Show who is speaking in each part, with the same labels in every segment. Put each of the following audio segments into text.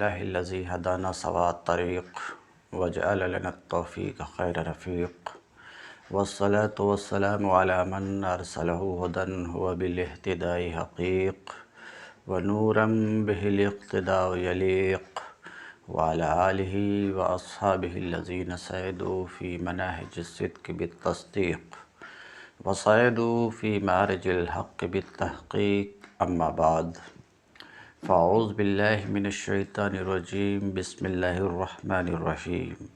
Speaker 1: لله الذي هدانا سواء الطريق وجعل لنا التوفيق خير رفيق والصلاة والسلام على من أرسله هدى هو بالاهتداء حقيق ونورا به الاقتداء يليق وعلى آله وأصحابه الذين سعدوا في مناهج الصدق بالتصديق وصعدوا في معرج الحق بالتحقيق أما بعد فأعوذ بالله من الشيطان الرجيم بسم الله الرحمن الرحيم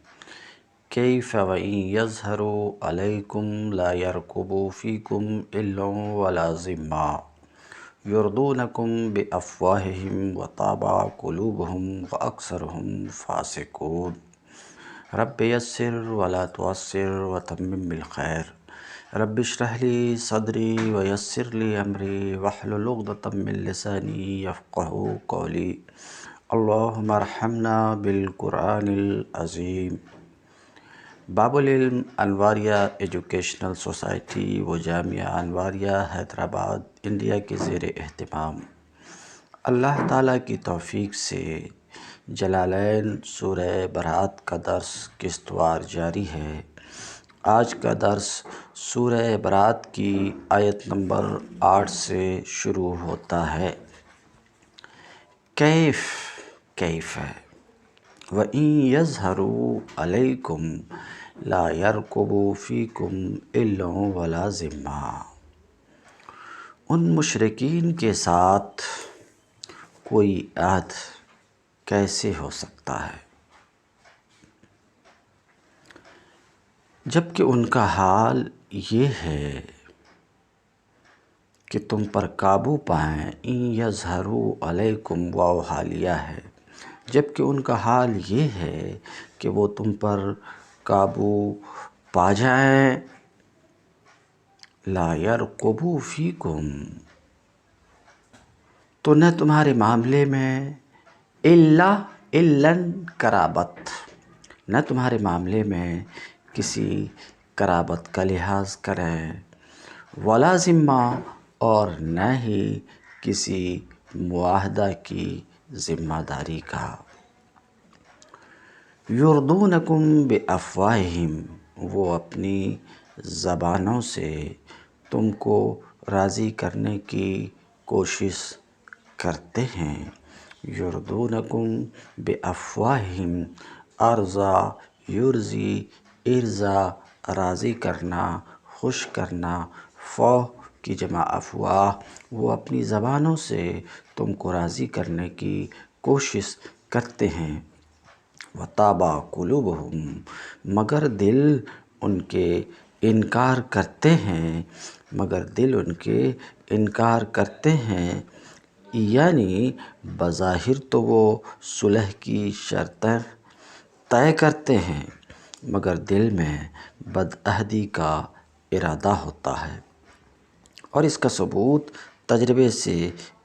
Speaker 1: كيف وإن يظهروا عليكم لا يرقبوا فيكم إلا ولا ذمة يرضونكم بأفواههم وطابع قلوبهم وأكثرهم فاسقون رب يسر ولا تعسر وتمم بالخير رب اشرح لي صدري ويسر لي أمري واحلل عقدة من لساني يفقهوا قولي اللهم ارحمنا بالقرآن العظيم۔ باب العلم انواریہ ایجوکیشنل سوسائٹی و جامعہ انواریہ حیدرآباد انڈیا کے زیر اہتمام اللہ تعالیٰ کی توفیق سے جلالین سورہ برات کا درس قسطوار جاری ہے۔ آج کا درس سورہ برات کی آیت نمبر 8 سے شروع ہوتا ہے۔ کیف ہے وَإِن يَظْهَرُوا عَلَيْكُمْ لَا يَرْقُبُوا فِيكُمْ إِلًّا وَلَا ذِمَّةً، ان مشرکین کے ساتھ کوئی عہد کیسے ہو سکتا ہے جبکہ ان کا حال یہ ہے کہ تم پر قابو پائیں۔ ان یظہروا علیکم واو حالیہ ہے، جبکہ ان کا حال یہ ہے کہ وہ تم پر قابو پا جائیں۔ لا یرقبوا فیکم، تو نہ تمہارے معاملے میں الاً قرابت، نہ تمہارے معاملے میں کسی قرابت کا لحاظ کریں، ولا ذمہ، اور نہ ہی کسی معاہدہ کی ذمہ داری کا۔ یردونکم بافواہہم، وہ اپنی زبانوں سے تم کو راضی کرنے کی کوشش کرتے ہیں۔ یردونکم بافواہہم، ارضا یرضی، ارضا راضی کرنا، خوش کرنا، فوہ کی جمع افواہ، وہ اپنی زبانوں سے تم کو راضی کرنے کی کوشش کرتے ہیں۔ وطابع قلوبہم، مگر دل ان کے انکار کرتے ہیں، مگر دل ان کے انکار کرتے ہیں، یعنی بظاہر تو وہ صلح کی شرطیں طے کرتے ہیں مگر دل میں بدعہدی کا ارادہ ہوتا ہے۔ اور اس کا ثبوت تجربے سے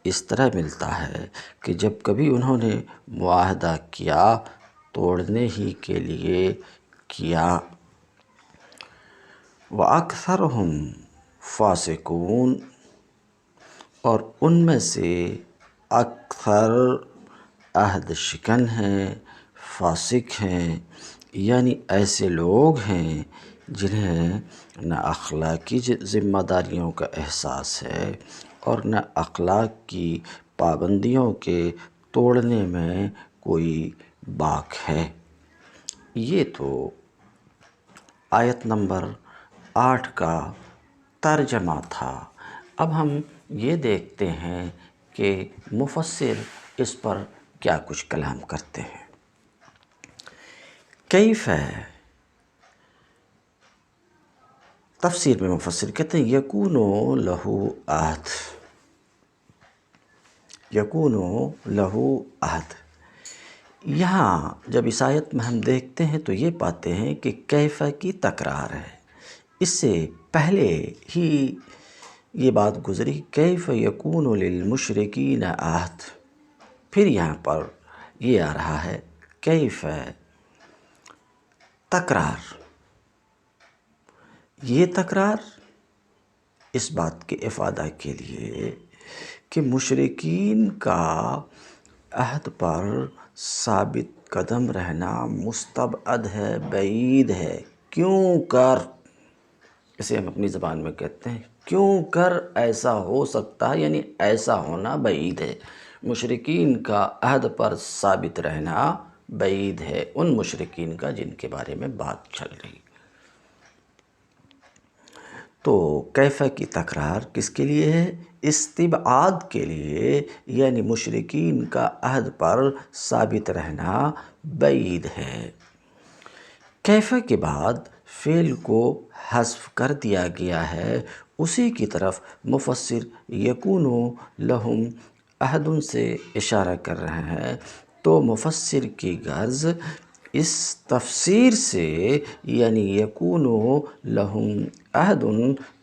Speaker 1: اس طرح ملتا ہے کہ جب کبھی انہوں نے معاہدہ کیا توڑنے ہی کے لیے کیا۔ وَأَكْثَرُهُمْ فَاسِقُونَ، اور ان میں سے اکثر عہد شکن ہیں، فاسق ہیں، یعنی ایسے لوگ ہیں جنہیں نہ اخلاقی ذمہ داریوں کا احساس ہے اور نہ اخلاق کی پابندیوں کے توڑنے میں کوئی باک ہے۔ یہ تو آیت نمبر 8 کا ترجمہ تھا۔ اب ہم یہ دیکھتے ہیں کہ مفسر اس پر کیا کچھ کلام کرتے ہیں۔ کیف ہے، تفسیر میں مفسر کہتے ہیں یکون لہ عہد، یکون لہ عہد۔ یہاں جب اس آیت میں ہم دیکھتے ہیں تو یہ پاتے ہیں کہ کیف کی تکرار ہے۔ اس سے پہلے ہی یہ بات گزری کیف یکون للمشرکین عہد، پھر یہاں پر یہ آ رہا ہے کیف تکرار۔ یہ تکرار اس بات کے افادہ کے لیے کہ مشرکین کا عہد پر ثابت قدم رہنا مستبعد ہے، بعید ہے۔ کیوں کر، اسے ہم اپنی زبان میں کہتے ہیں کیوں کر ایسا ہو سکتا ہے، یعنی ایسا ہونا بعید ہے۔ مشرکین کا عہد پر ثابت رہنا بعید ہے، ان مشرکین کا جن کے بارے میں بات چل رہی۔ تو کیف کی تکرار کس کے لیے ہے؟ استبعاد کے لیے، یعنی مشرکین کا عہد پر ثابت رہنا بعید ہے۔ کیف کے بعد فعل کو حذف کر دیا گیا ہے، اسی کی طرف مفسر یکون لہم عہد سے اشارہ کر رہے ہیں۔ تو مفسر کی غرض اس تفسیر سے، یعنی یکون لہم عہد،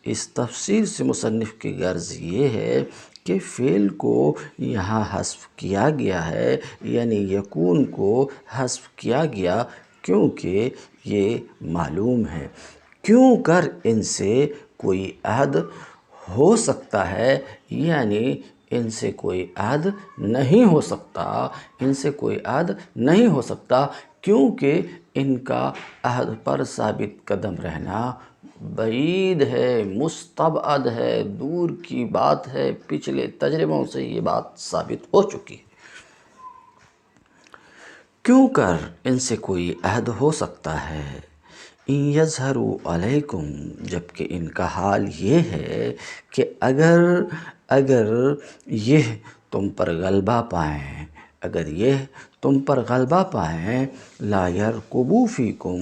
Speaker 1: اس تفسیر سے مصنف کی غرض یہ ہے کہ فعل کو یہاں حذف کیا گیا ہے، یعنی یکون کو حذف کیا گیا، کیونکہ یہ معلوم ہے کیوں کر ان سے کوئی عہد ہو سکتا ہے، یعنی ان سے کوئی عہد نہیں ہو سکتا، ان سے کوئی عہد نہیں ہو سکتا، کیونکہ ان کا عہد پر ثابت قدم رہنا بعید ہے، مستبعد ہے، دور کی بات ہے، پچھلے تجربوں سے یہ بات ثابت ہو چکی ہے۔ کیوں کر ان سے کوئی عہد ہو سکتا ہے؟ ان یظہروا علیکم، جبکہ ان کا حال یہ ہے کہ اگر یہ تم پر غلبہ پائیں، اگر یہ تم پر غلبہ پائیں، لا یرقبوا فیکم،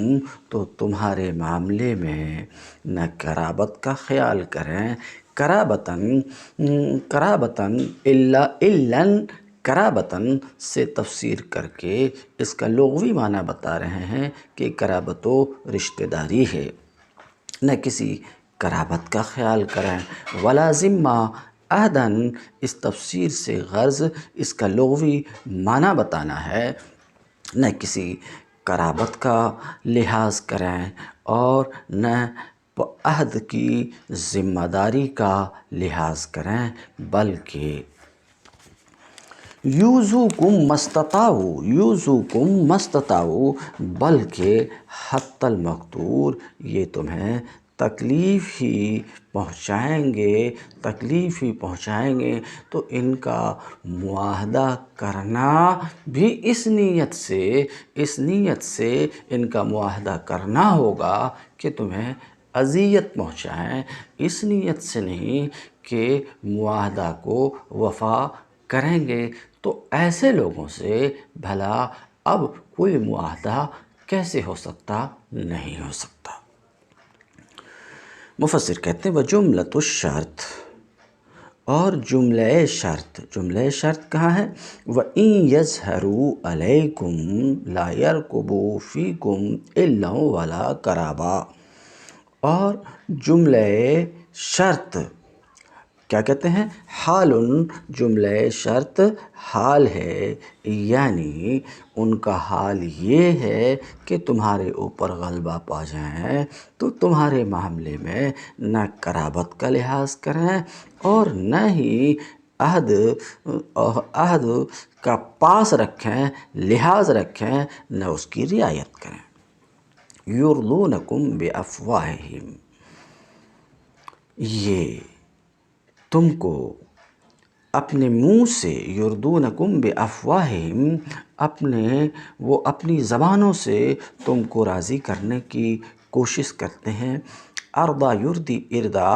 Speaker 1: تو تمہارے معاملے میں نہ قرابت کا خیال کریں، قرابتاً قرابتاً سے تفسیر کر کے اس کا لغوی معنی بتا رہے ہیں کہ قرابت و رشتہ داری ہے، نہ کسی قرابت کا خیال کریں۔ ولا ذمہ عہداً، اس تفسیر سے غرض اس کا لغوی معنی بتانا ہے، نہ کسی قرابت کا لحاظ کریں اور نہ عہد کی ذمہ داری کا لحاظ کریں، بلکہ یوزوکم مستطاعوا، بلکہ حتی المقدور یہ تمہیں تکلیف ہی پہنچائیں گے، تو ان کا معاہدہ کرنا بھی اس نیت سے ان کا معاہدہ کرنا ہوگا کہ تمہیں اذیت پہنچائیں، اس نیت سے نہیں کہ معاہدہ کو وفا کریں گے۔ تو ایسے لوگوں سے بھلا اب کوئی معاہدہ کیسے ہو سکتا؟ نہیں ہو سکتا۔ مفسر کہتے ہیں وجملۃ الشرط، اور جملہ شرط کہاں ہے؟ وَإِن يَظْهَرُوا عَلَيْكُمْ لَا يَرْقُبُوا فِيكُمْ إِلًّا وَلَا قَرَابَةً، اور جملہ شرط کیا کہتے ہیں؟ حال، جملہ شرط حال ہے، یعنی ان کا حال یہ ہے کہ تمہارے اوپر غلبہ پا جائیں تو تمہارے معاملے میں نہ قرابت کا لحاظ کریں اور نہ ہی عہد کا پاس رکھیں، لحاظ رکھیں، نہ اس کی رعایت کریں۔ یرضونکم بافواہہم، یہ تم کو اپنے منہ سے، یرضونکم بافواہہم، وہ اپنی زبانوں سے تم کو راضی کرنے کی کوشش کرتے ہیں۔ ارضا یردی، ارضا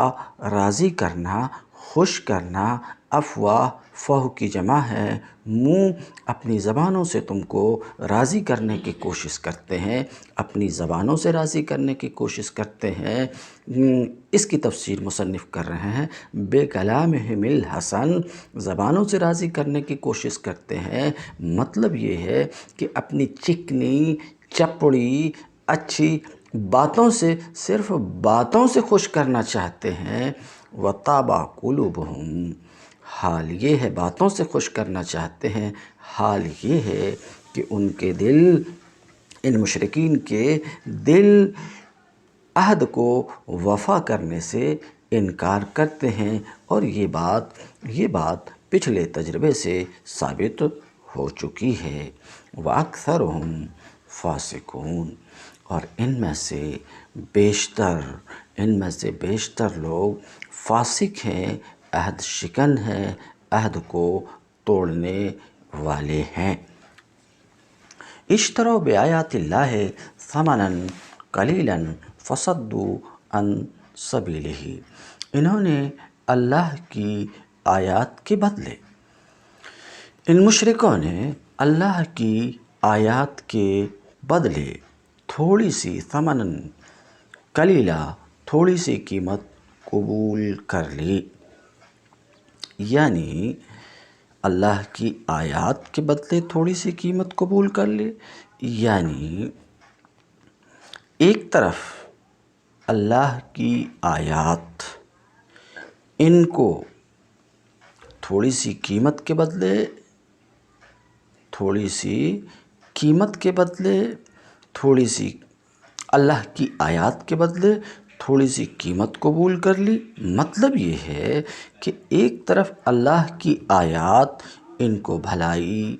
Speaker 1: راضی کرنا، خوش کرنا، افواہ فہ کی جمع ہے، منہ، اپنی زبانوں سے تم کو راضی کرنے کی کوشش کرتے ہیں، اپنی زبانوں سے راضی کرنے کی کوشش کرتے ہیں۔ اس کی تفسیر مصنف کر رہے ہیں بے کلامہم الحسن، زبانوں سے راضی کرنے کی کوشش کرتے ہیں، مطلب یہ ہے کہ اپنی چکنی چپڑی اچھی باتوں سے، صرف باتوں سے خوش کرنا چاہتے ہیں۔ وَطَابَ قُلُوبُهُمْ، حال یہ ہے، باتوں سے خوش کرنا چاہتے ہیں، حال یہ ہے کہ ان کے دل، ان مشرکین کے دل عہد کو وفا کرنے سے انکار کرتے ہیں، اور یہ بات پچھلے تجربے سے ثابت ہو چکی ہے۔ وَأَكْثَرُهُمْ فَاسِقُونَ، اور ان میں سے بیشتر لوگ فاسق ہیں، عہد شکن ہیں، عہد کو توڑنے والے ہیں۔ اشتروا بآیات اللہ ثمنا قلیلا فصدوا عن سبیلہ، انہوں نے اللہ کی آیات کے بدلے، ان مشرکوں نے اللہ کی آیات کے بدلے تھوڑی سی ثمناً قلیلا، تھوڑی سی قیمت قبول کر لی، یعنی اللہ کی آیات کے بدلے تھوڑی سی قیمت قبول کر لی، یعنی ایک طرف اللہ کی آیات ان کو تھوڑی سی قیمت کے بدلے اللہ کی آیات کے بدلے تھوڑی سی قیمت قبول کر لی۔ مطلب یہ ہے کہ ایک طرف اللہ کی آیات ان کو بھلائی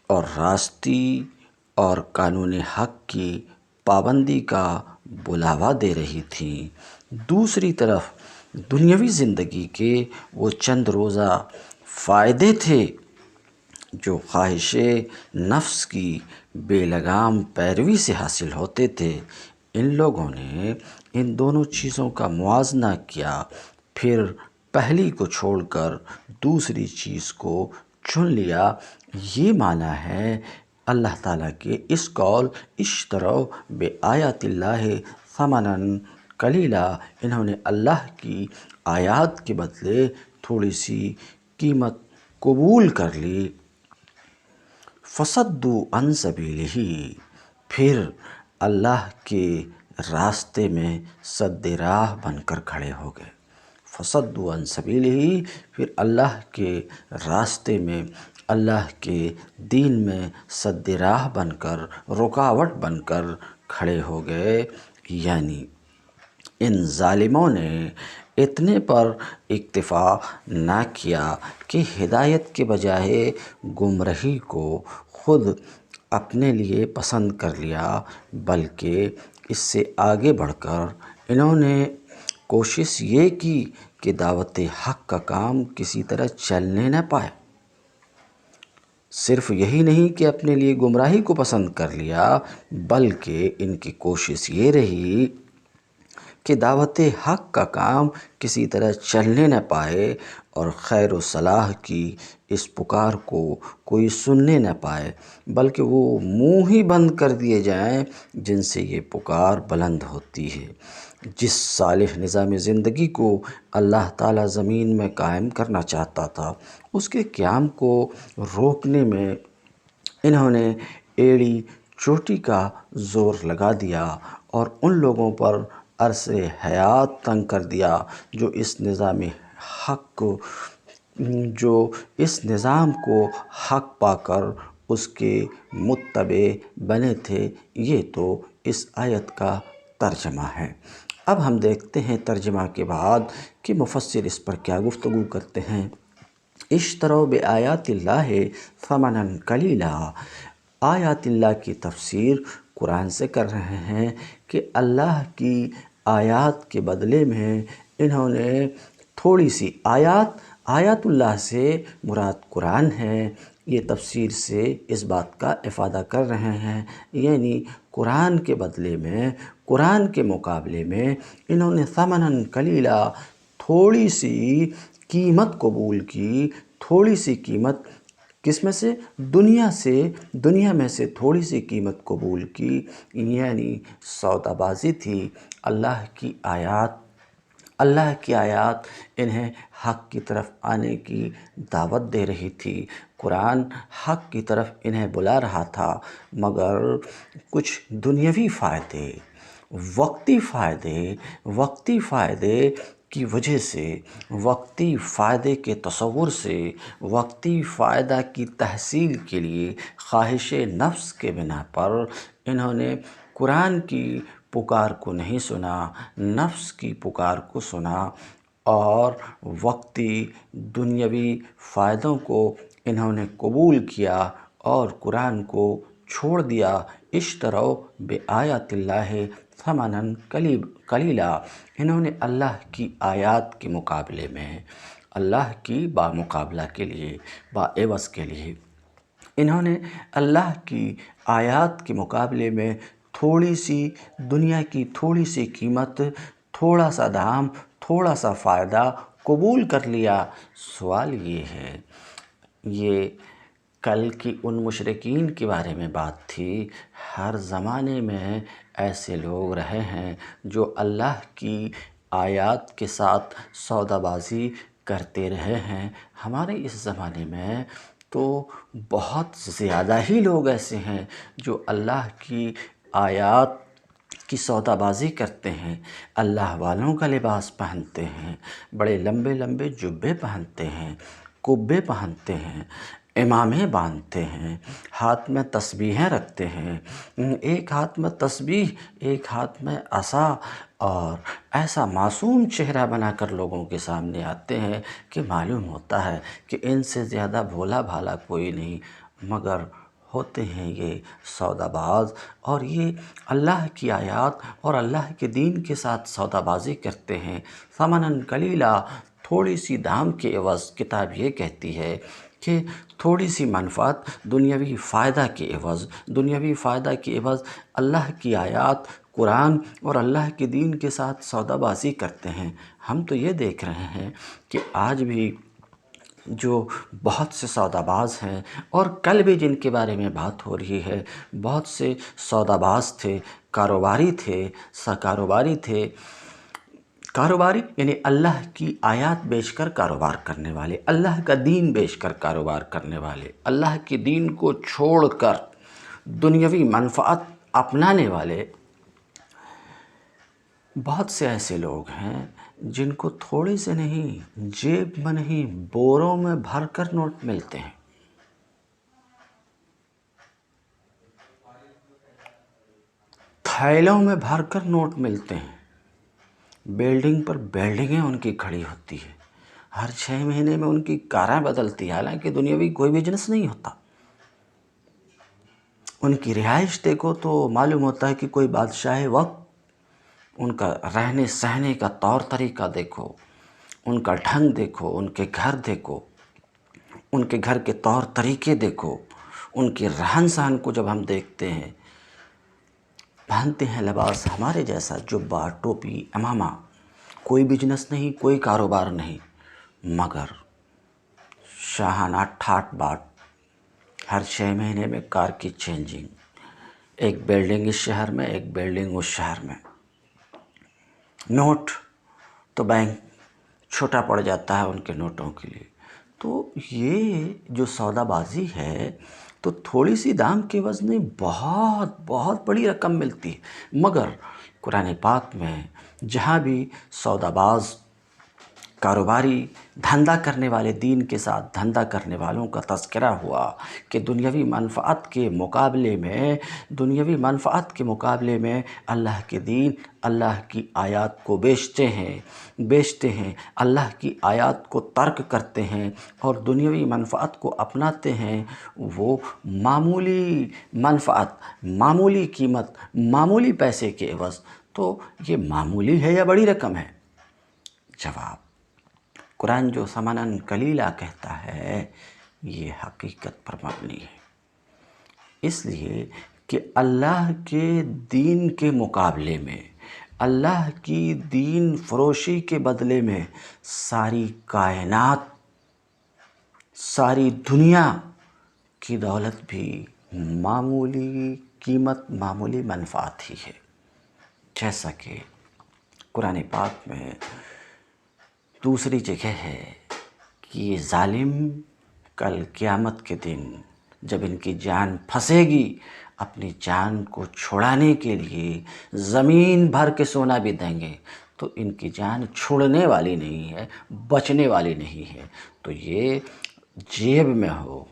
Speaker 1: اور راستی اور قانون حق کی پابندی کا بلاوا دے رہی تھیں، دوسری طرف دنیاوی زندگی کے وہ چند روزہ فائدے تھے جو خواہش نفس کی بے لگام پیروی سے حاصل ہوتے تھے، ان لوگوں نے ان دونوں چیزوں کا موازنہ کیا، پھر پہلی کو چھوڑ کر دوسری چیز کو چن لیا۔ یہ معنی ہے اللہ تعالیٰ کے اس قول اشتروا بآیات اللہ ثمنا قلیلا، انہوں نے اللہ کی آیات کے بدلے تھوڑی سی قیمت قبول کر لی، فصدوا عن سبیلہ، پھر اللہ کے راستے میں سد راہ بن کر کھڑے ہو گئے، فصدوا عن سبیلہ، پھر اللہ کے راستے میں، اللہ کے دین میں سد راہ بن کر، رکاوٹ بن کر کھڑے ہو گئے، یعنی ان ظالموں نے اتنے پر اکتفا نہ کیا کہ ہدایت کے بجائے گمراہی کو خود اپنے لیے پسند کر لیا، بلکہ اس سے آگے بڑھ کر انہوں نے کوشش یہ کی کہ دعوت حق کا کام کسی طرح چلنے نہ پائے۔ صرف یہی نہیں کہ اپنے لیے گمراہی کو پسند کر لیا، بلکہ ان کی کوشش یہ رہی کہ دعوت حق کا کام کسی طرح چلنے نہ پائے اور خیر و صلاح کی اس پکار کو کوئی سننے نہ پائے، بلکہ وہ منہ ہی بند کر دیے جائیں جن سے یہ پکار بلند ہوتی ہے۔ جس صالح نظام زندگی کو اللہ تعالیٰ زمین میں قائم کرنا چاہتا تھا، اس کے قیام کو روکنے میں انہوں نے ایڑی چوٹی کا زور لگا دیا اور ان لوگوں پر عرص حیات تنگ کر دیا جو اس نظام کو حق پا کر اس کے متبع بنے تھے۔ یہ تو اس آیت کا ترجمہ ہے۔ اب ہم دیکھتے ہیں ترجمہ کے بعد کہ مفسر اس پر کیا گفتگو کرتے ہیں۔ اشتروا بآیات اللہ ثمنا قلیلا، آیات اللہ کی تفسیر قرآن سے کر رہے ہیں کہ اللہ کی آیات کے بدلے میں انہوں نے تھوڑی سی آیات اللہ سے مراد قرآن ہے، یہ تفسیر سے اس بات کا افادہ کر رہے ہیں، یعنی قرآن کے بدلے میں، قرآن کے مقابلے میں انہوں نے ثمنا قلیلا، تھوڑی سی قیمت قبول کی، تھوڑی سی قیمت کس میں سے؟ دنیا میں سے تھوڑی سی قیمت قبول کی، یعنی سودا بازی تھی۔ اللہ کی آیات انہیں حق کی طرف آنے کی دعوت دے رہی تھی، قرآن حق کی طرف انہیں بلا رہا تھا، مگر کچھ دنیاوی فائدے، وقتی فائدے کی وجہ سے، وقتی فائدے کے تصور سے، وقتی فائدہ کی تحصیل کے لیے خواہش نفس کے بنا پر انہوں نے قرآن کی پکار کو نہیں سنا، نفس کی پکار کو سنا اور وقتی دنیاوی فائدوں کو انہوں نے قبول کیا اور قرآن کو چھوڑ دیا۔ اشتروا بآیات اللہ ثمنا قلیلا، انہوں نے اللہ کی آیات کے مقابلے میں، اللہ کی بامقابلہ کے لیے، باعوض کے لیے، انہوں نے اللہ کی آیات کے مقابلے میں تھوڑی سی دنیا کی تھوڑی سی قیمت، تھوڑا سا دام، تھوڑا سا فائدہ قبول کر لیا۔ سوال یہ ہے، یہ کل کی ان مشرکین کے بارے میں بات تھی، ہر زمانے میں ایسے لوگ رہے ہیں جو اللہ کی آیات کے ساتھ سودا بازی کرتے رہے ہیں۔ ہمارے اس زمانے میں تو بہت زیادہ ہی لوگ ایسے ہیں جو اللہ کی آیات کی سودا بازی کرتے ہیں، اللہ والوں کا لباس پہنتے ہیں، بڑے لمبے لمبے جبے پہنتے ہیں، قبے پہنتے ہیں، امامے باندھتے ہیں، ہاتھ میں تسبیحیں رکھتے ہیں، ایک ہاتھ میں تسبیح، ایک ہاتھ میں عصا، اور ایسا معصوم چہرہ بنا کر لوگوں کے سامنے آتے ہیں کہ معلوم ہوتا ہے کہ ان سے زیادہ بھولا بھالا کوئی نہیں، مگر ہوتے ہیں یہ سودا باز، اور یہ اللہ کی آیات اور اللہ کے دین کے ساتھ سودا بازی کرتے ہیں۔ ثمنا قلیلا، تھوڑی سی دام کے عوض، کتاب یہ کہتی ہے کہ تھوڑی سی منفعت، دنیاوی فائدہ کے عوض، دنیاوی فائدہ کے عوض اللہ کی آیات، قرآن اور اللہ کے دین کے ساتھ سودا بازی کرتے ہیں۔ ہم تو یہ دیکھ رہے ہیں کہ آج بھی جو بہت سے سودا باز ہیں، اور کل بھی جن کے بارے میں بات ہو رہی ہے، بہت سے سودا باز تھے، کاروباری تھے، کاروباری یعنی اللہ کی آیات بیچ کر کاروبار کرنے والے، اللہ کا دین بیچ کر کاروبار کرنے والے، اللہ کے دین کو چھوڑ کر دنیاوی منفعت اپنانے والے بہت سے ایسے لوگ ہیں جن کو تھوڑے سے نہیں، جیب میں نہیں، بوروں میں بھر کر نوٹ ملتے ہیں۔ تھیلوں میں بھر کر نوٹ ملتے ہیں۔ بیلڈنگ پر بیلڈنگیں ان کی کھڑی ہوتی ہے، ہر 6 مہینے میں ان کی کاریں بدلتی ہے، حالانکہ دنیاوی کوئی بزنس نہیں ہوتا۔ ان کی رہائش دیکھو تو معلوم ہوتا ہے کہ کوئی بادشاہ وقت، ان کا رہنے سہنے کا طور طریقہ دیکھو، ان کا ڈھنگ دیکھو، ان کے گھر دیکھو، ان کے گھر کے طور طریقے دیکھو، ان کے رہن سہن کو جب ہم دیکھتے ہیں، پہنتے ہیں لباس ہمارے جیسا، جبہ، ٹوپی، امامہ، کوئی بزنس نہیں، کوئی کاروبار نہیں، مگر شاہانہ ٹھاٹ باٹ، ہر 6 مہینے میں کار کی چینجنگ، ایک بیلڈنگ اس شہر میں، ایک بیلڈنگ اس شہر میں، نوٹ تو بینک چھوٹا پڑ جاتا ہے ان کے نوٹوں کے لیے۔ تو یہ جو سودا بازی ہے تو تھوڑی سی دام کے عوض میں بہت بہت بڑی رقم ملتی ہے، مگر قرآن پاک میں جہاں بھی سودا باز، کاروباری، دھندا کرنے والے، دین کے ساتھ دھندا کرنے والوں کا تذکرہ ہوا کہ دنیاوی منفعت کے مقابلے میں اللہ کے دین، اللہ کی آیات کو بیچتے ہیں، اللہ کی آیات کو ترک کرتے ہیں اور دنیاوی منفعت کو اپناتے ہیں، وہ معمولی منفعت، معمولی قیمت، معمولی پیسے کے عوض، تو یہ معمولی ہے یا بڑی رقم ہے؟ جواب، قرآن جو ثمنا قلیلا کہتا ہے یہ حقیقت پر مبنی ہے، اس لیے کہ اللہ کے دین کے مقابلے میں، اللہ کی دین فروشی کے بدلے میں ساری کائنات، ساری دنیا کی دولت بھی معمولی قیمت، معمولی منفعت ہی ہے، جیسا کہ قرآن پاک میں دوسری جگہ ہے کہ یہ ظالم کل قیامت کے دن جب ان کی جان پھنسے گی، اپنی جان کو چھڑانے کے لیے زمین بھر کے سونا بھی دیں گے تو ان کی جان چھوڑنے والی نہیں ہے، بچنے والی نہیں ہے۔ تو یہ جیب میں ہو،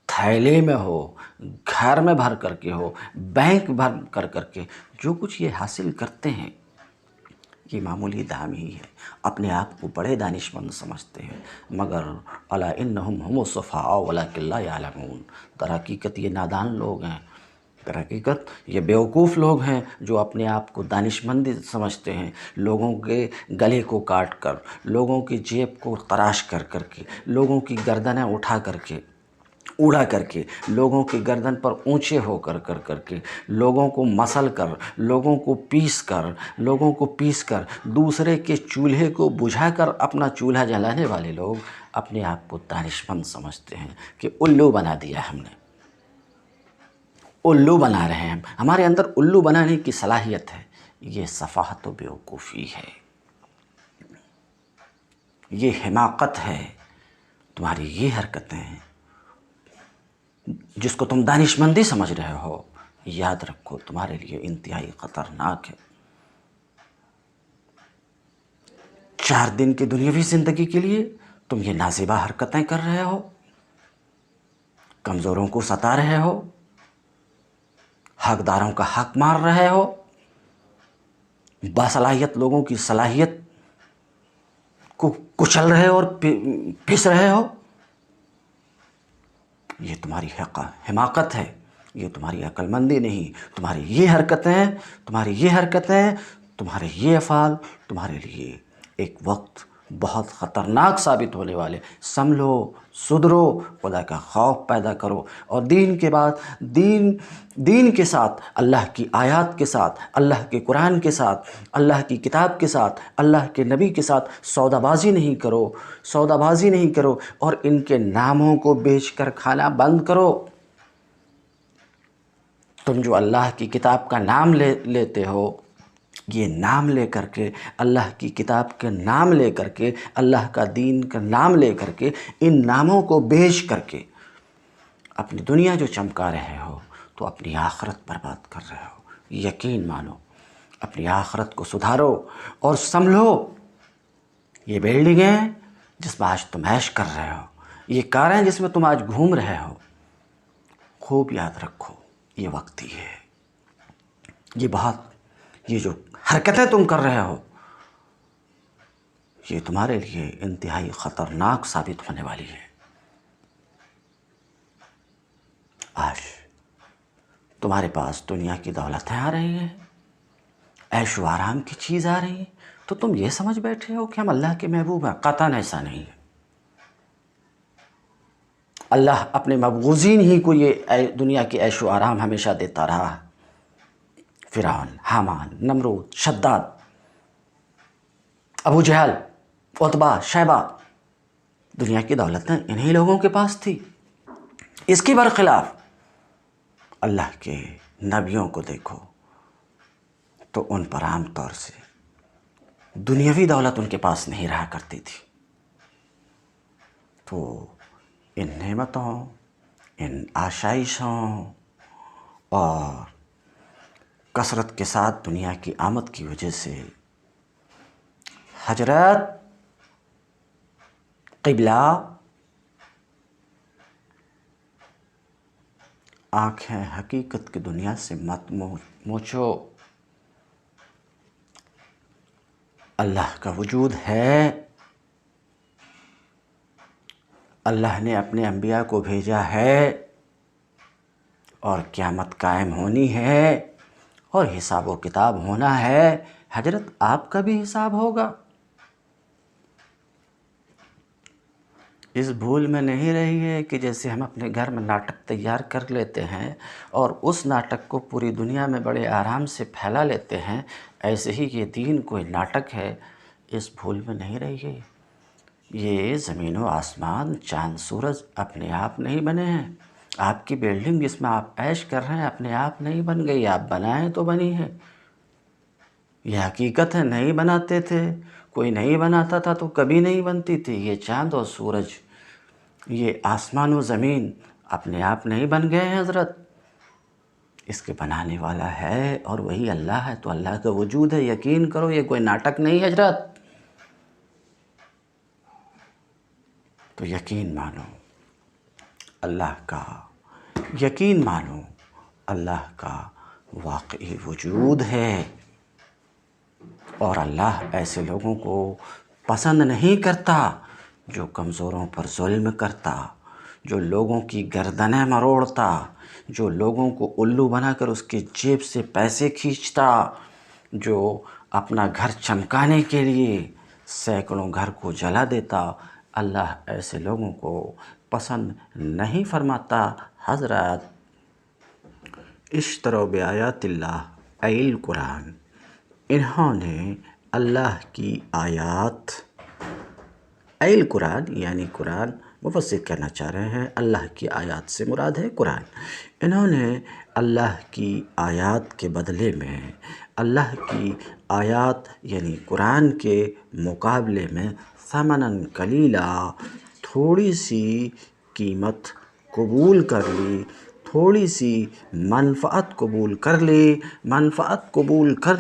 Speaker 1: تھیلے میں ہو، گھر میں بھر کر کے ہو، بینک بھر کر کے جو کچھ یہ حاصل کرتے ہیں، یہ معمولی دام ہی ہے، اپنے آپ کو بڑے دانشمند سمجھتے ہیں، مگر الا انہم هم السفہاء ولکن لا یعلمون، در حقیقت یہ نادان لوگ ہیں، در حقیقت یہ بیوقوف لوگ ہیں جو اپنے آپ کو دانشمند سمجھتے ہیں، لوگوں کے گلے کو کاٹ کر، لوگوں کی جیب کو تراش کر کر کے، لوگوں کی گردنیں اٹھا کر کے، اڑا کر کے، لوگوں کی گردن پر اونچے ہو کر کر کر کے، لوگوں کو مسل کر، لوگوں کو پیس کر دوسرے کے چولہے کو بجھا کر اپنا چولہا جلانے والے لوگ اپنے آپ کو دانشمند سمجھتے ہیں کہ الو بنا دیا ہم نے، الو بنا رہے ہیں، ہمارے اندر الو بنانے کی صلاحیت ہے۔ یہ سفاہت و بیوقوفی ہے، یہ حماقت ہے، تمہاری یہ حرکتیں جس کو تم دانشمندی سمجھ رہے ہو، یاد رکھو تمہارے لیے انتہائی خطرناک ہے۔ 4 دن کی دنیاوی زندگی کے لیے تم یہ نازیبا حرکتیں کر رہے ہو، کمزوروں کو ستا رہے ہو، حقداروں کا حق مار رہے ہو، باصلاحیت لوگوں کی صلاحیت کو کچل رہے ہو اور پس رہے ہو۔ یہ تمہاری حماقت ہے، یہ تمہاری عقل مندی نہیں، تمہاری یہ حرکتیں، تمہارے یہ افعال تمہارے لیے ایک وقت بہت خطرناک ثابت ہونے والے۔ سنبھلو، سدھرو، خدا کا خوف پیدا کرو، اور دین کے ساتھ، اللہ کی آیات کے ساتھ، اللہ کے قرآن کے ساتھ، اللہ کی کتاب کے ساتھ، اللہ کے نبی کے ساتھ سودا بازی نہیں کرو اور ان کے ناموں کو بیچ کر کھانا بند کرو۔ تم جو اللہ کی کتاب کا نام لیتے ہو، یہ نام لے کر کے، اللہ کی کتاب کے نام لے کر کے، اللہ کا دین کا نام لے کر کے، ان ناموں کو بیچ کر کے اپنی دنیا جو چمکا رہے ہو تو اپنی آخرت برباد کر رہے ہو۔ یقین مانو، اپنی آخرت کو سدھارو اور سنبھلو۔ یہ بلڈنگیں جس میں آج تم عیش کر رہے ہو، یہ کاریں جس میں تم آج گھوم رہے ہو، خوب یاد رکھو یہ وقتی ہے۔ یہ جو حرکتیں تم کر رہے ہو، یہ تمہارے لیے انتہائی خطرناک ثابت ہونے والی ہے۔ آج تمہارے پاس دنیا کی دولتیں آ رہی ہیں، عیش و آرام کی چیز آ رہی ہیں، تو تم یہ سمجھ بیٹھے ہو کہ ہم اللہ کے محبوب ہیں۔ قطعاً ایسا نہیں ہے۔ اللہ اپنے مبغوضین ہی کو یہ دنیا کی عیش و آرام ہمیشہ دیتا رہا ہے۔ فرعون، حامان، نمرود، شداد، ابو جہل، عتبہ، شیبہ، دنیا کی دولتیں انہی لوگوں کے پاس تھی۔ اس کے برخلاف اللہ کے نبیوں کو دیکھو تو ان پر عام طور سے دنیاوی دولت ان کے پاس نہیں رہا کرتی تھی، تو ان نعمتوں، ان آشائشوں اور کثرت کے ساتھ دنیا کی آمد کی وجہ سے حضرت قبلہ آنکھیں حقیقت کی دنیا سے مت موچو۔ اللہ کا وجود ہے، اللہ نے اپنے انبیاء کو بھیجا ہے، اور قیامت قائم ہونی ہے، اور حساب و کتاب ہونا ہے۔ حضرت آپ کا بھی حساب ہوگا۔ اس بھول میں نہیں رہی ہے کہ جیسے ہم اپنے گھر میں ناٹک تیار کر لیتے ہیں اور اس ناٹک کو پوری دنیا میں بڑے آرام سے پھیلا لیتے ہیں، ایسے ہی یہ دین کوئی ناٹک ہے، اس بھول میں نہیں رہی ہے۔ یہ زمین و آسمان، چاند سورج اپنے آپ نہیں بنے ہیں۔ آپ کی بلڈنگ جس میں آپ عیش کر رہے ہیں اپنے آپ نہیں بن گئی، آپ بنائیں تو بنی ہے۔ یہ حقیقت ہے، نہیں بناتے تھے، کوئی نہیں بناتا تھا تو کبھی نہیں بنتی تھی۔ یہ چاند اور سورج، یہ آسمان و زمین اپنے آپ نہیں بن گئے ہیں حضرت، اس کے بنانے والا ہے اور وہی اللہ ہے، تو اللہ کا وجود ہے، یقین کرو، یہ کوئی ناٹک نہیں ہے حضرت۔ تو یقین مانو اللہ کا، یقین مانو اللہ کا واقعی وجود ہے۔ اور اللہ ایسے لوگوں کو پسند نہیں کرتا جو کمزوروں پر ظلم کرتا، جو لوگوں کی گردنیں مروڑتا، جو لوگوں کو الو بنا کر اس کی جیب سے پیسے کھینچتا، جو اپنا گھر چمکانے کے لیے سینکڑوں گھر کو جلا دیتا۔ اللہ ایسے لوگوں کو پسند نہیں فرماتا۔ حضرات اشتروا بآیات اللہ ای القرآن، انہوں نے اللہ کی آیات، ای القرآن یعنی قرآن، مفسر کہنا چاہ رہے ہیں اللہ کی آیات سے مراد ہے قرآن، انہوں نے اللہ کی آیات کے بدلے میں اللہ کی آیات یعنی قرآن کے مقابلے میں ثمناً قلیلا، تھوڑی سی قیمت قبول کر لی، تھوڑی سی منفعت قبول کر لی، منفعت قبول کر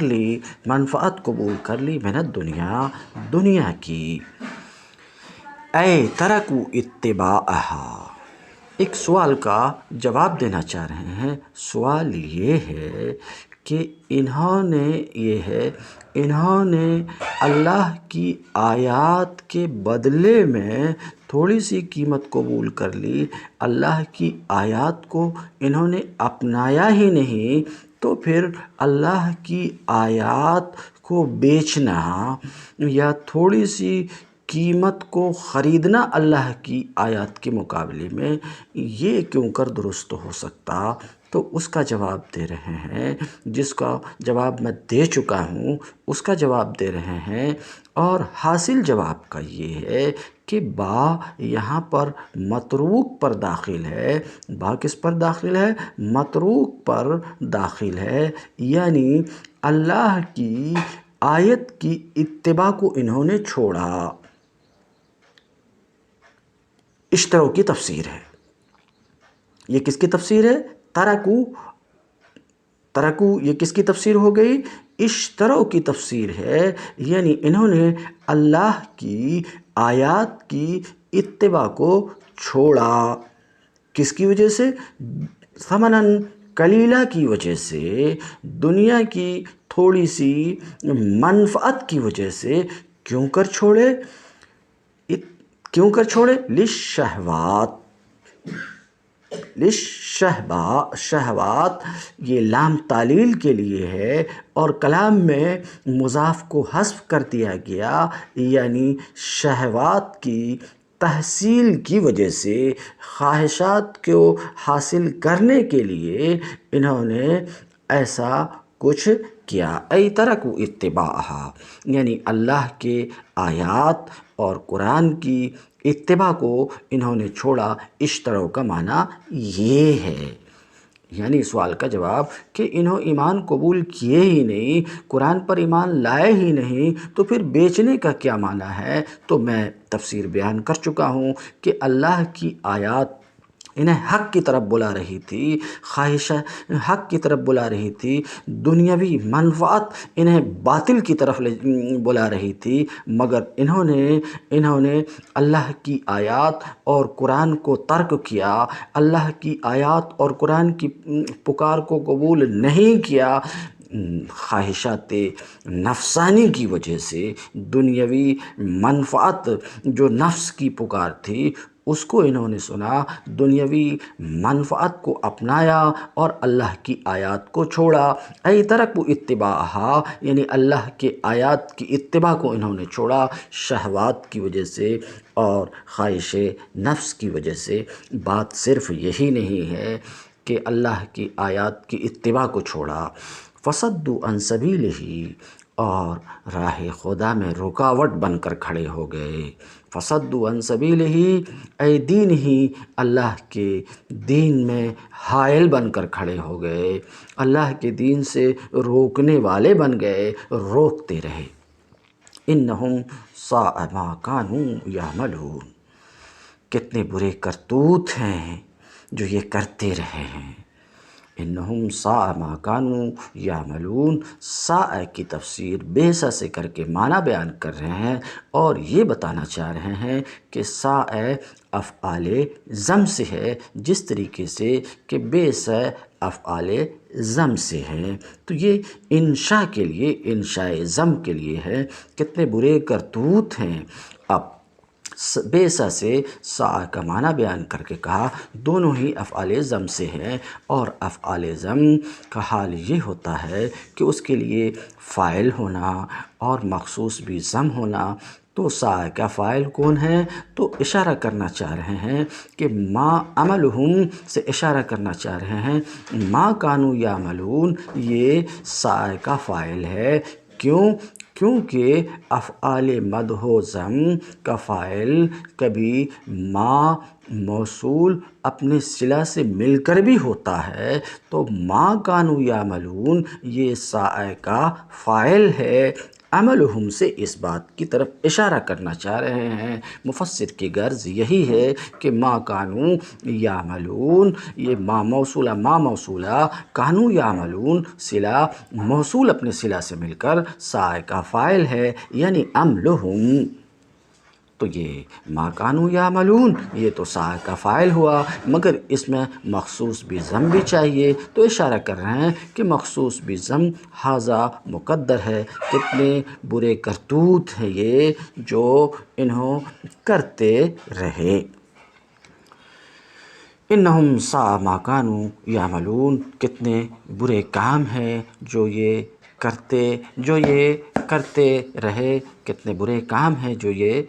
Speaker 1: لی من الدنیا، دنیا کی۔ اے ترکو اتباعہا، ایک سوال کا جواب دینا چاہ رہے ہیں۔ سوال یہ ہے کہ انہوں نے اللہ کی آیات کے بدلے میں تھوڑی سی قیمت قبول کر لی، اللہ کی آیات کو انہوں نے اپنایا ہی نہیں، تو پھر اللہ کی آیات کو بیچنا یا تھوڑی سی قیمت کو خریدنا اللہ کی آیات کے مقابلے میں، یہ کیوں کر درست ہو سکتا؟ تو اس کا جواب دے رہے ہیں، جس کا جواب میں دے چکا ہوں اس کا جواب دے رہے ہیں، اور حاصل جواب کا یہ ہے کہ با یہاں پر متروک پر داخل ہے۔ با کس پر داخل ہے؟ متروک پر داخل ہے، یعنی اللہ کی آیت کی اتباع کو انہوں نے چھوڑا۔ اشترو کی تفسیر ہے، یہ کس کی تفسیر ہے؟ ترکو یہ کس کی تفسیر ہو گئی؟ اشترو کی تفسیر ہے، یعنی انہوں نے اللہ کی آیات کی اتباع کو چھوڑا۔ کس کی وجہ سے؟ ثمناً قلیلہ کی وجہ سے، دنیا کی تھوڑی سی منفعت کی وجہ سے۔ کیوں کر چھوڑے؟ شہوات، یہ لام تعلیل کے لیے ہے، اور کلام میں مضاف کو حذف کر دیا گیا، یعنی شہوات کی تحصیل کی وجہ سے، خواہشات کو حاصل کرنے کے لیے انہوں نے ایسا کچھ کیا۔ ای ترکو اتباعہا، یعنی اللہ کے آیات اور قرآن کی اتباع کو انہوں نے چھوڑا۔ اشترو کا معنی یہ ہے، یعنی سوال کا جواب کہ انہوں ایمان قبول کیے ہی نہیں، قرآن پر ایمان لائے ہی نہیں، تو پھر بیچنے کا کیا معنی ہے؟ تو میں تفسیر بیان کر چکا ہوں کہ اللہ کی آیات انہیں حق کی طرف بلا رہی تھی، خواہش حق کی طرف بلا رہی تھی، دنیاوی منفعت انہیں باطل کی طرف بلا رہی تھی، مگر انہوں نے اللہ کی آیات اور قرآن کو ترک کیا، اللہ کی آیات اور قرآن کی پکار کو قبول نہیں کیا۔ خواہشات نفسانی کی وجہ سے، دنیاوی منفعت جو نفس کی پکار تھی اس کو انہوں نے سنا، دنیاوی منفعت کو اپنایا اور اللہ کی آیات کو چھوڑا۔ ای ترکو اتباعہا، یعنی اللہ کے آیات کی اتباع کو انہوں نے چھوڑا شہوات کی وجہ سے اور خواہش نفس کی وجہ سے۔ بات صرف یہی نہیں ہے کہ اللہ کی آیات کی اتباع کو چھوڑا، فصدوا عن سبیلہ، اور راہ خدا میں رکاوٹ بن کر کھڑے ہو گئے۔ فصدوا عن سبیلہ ای دینہ، اللہ کے دین میں حائل بن کر کھڑے ہو گئے، اللہ کے دین سے روکنے والے بن گئے، روکتے رہے۔ انہم ساء ما کانوا یعملون، کتنے برے کرتوت ہیں جو یہ کرتے رہے ہیں۔ انہم ساء ما کانوا یعملون، ساء کی تفسیر بے سا سے کر کے معنی بیان کر رہے ہیں، اور یہ بتانا چاہ رہے ہیں کہ ساء افعال ذم سے ہے، جس طریقے سے کہ بے سا افعال ضم سے ہے۔ تو یہ انشاء کے لیے، انشاء ضم کے لیے ہے، کتنے برے کرتوت ہیں۔ اب بے سا سے سا کا معنی بیان کر کے کہا دونوں ہی افعال ضم سے ہیں، اور افعال ضم کا حال یہ ہوتا ہے کہ اس کے لیے فاعل ہونا اور مخصوص بھی ضم ہونا۔ تو سا کا فاعل کون ہے؟ تو اشارہ کرنا چاہ رہے ہیں کہ ما عملہم سے اشارہ کرنا چاہ رہے ہیں ما کانوا یعملون، یہ سا کا فاعل ہے۔ کیونکہ افعال مدح و ضم کا فاعل کبھی ما موصول اپنے صلہ سے مل کر بھی ہوتا ہے، تو ما کانوا یعملون یہ سا کا فاعل ہے۔ عملہم سے اس بات کی طرف اشارہ کرنا چاہ رہے ہیں۔ مفسر کی غرض یہی ہے کہ ما کانوا یعملون، یہ ما موصولہ کانوا یعملون صلہ موصول اپنے صلہ سے مل کر سا کا فاعل ہے، یعنی عملہم۔ تو یہ ما کانوا یعملون یہ تو سا کا فاعل ہوا، مگر اس میں مخصوص بھی ضم بھی چاہیے، تو اشارہ کر رہے ہیں کہ مخصوص بھی ضم ھذا مقدر ہے۔ کتنے برے کرتوت ہیں یہ جو انہوں کرتے رہے۔ انہم ساء ما کانوا یعملون، کتنے برے کام ہیں جو یہ کرتے رہے، کتنے برے کام ہیں جو یہ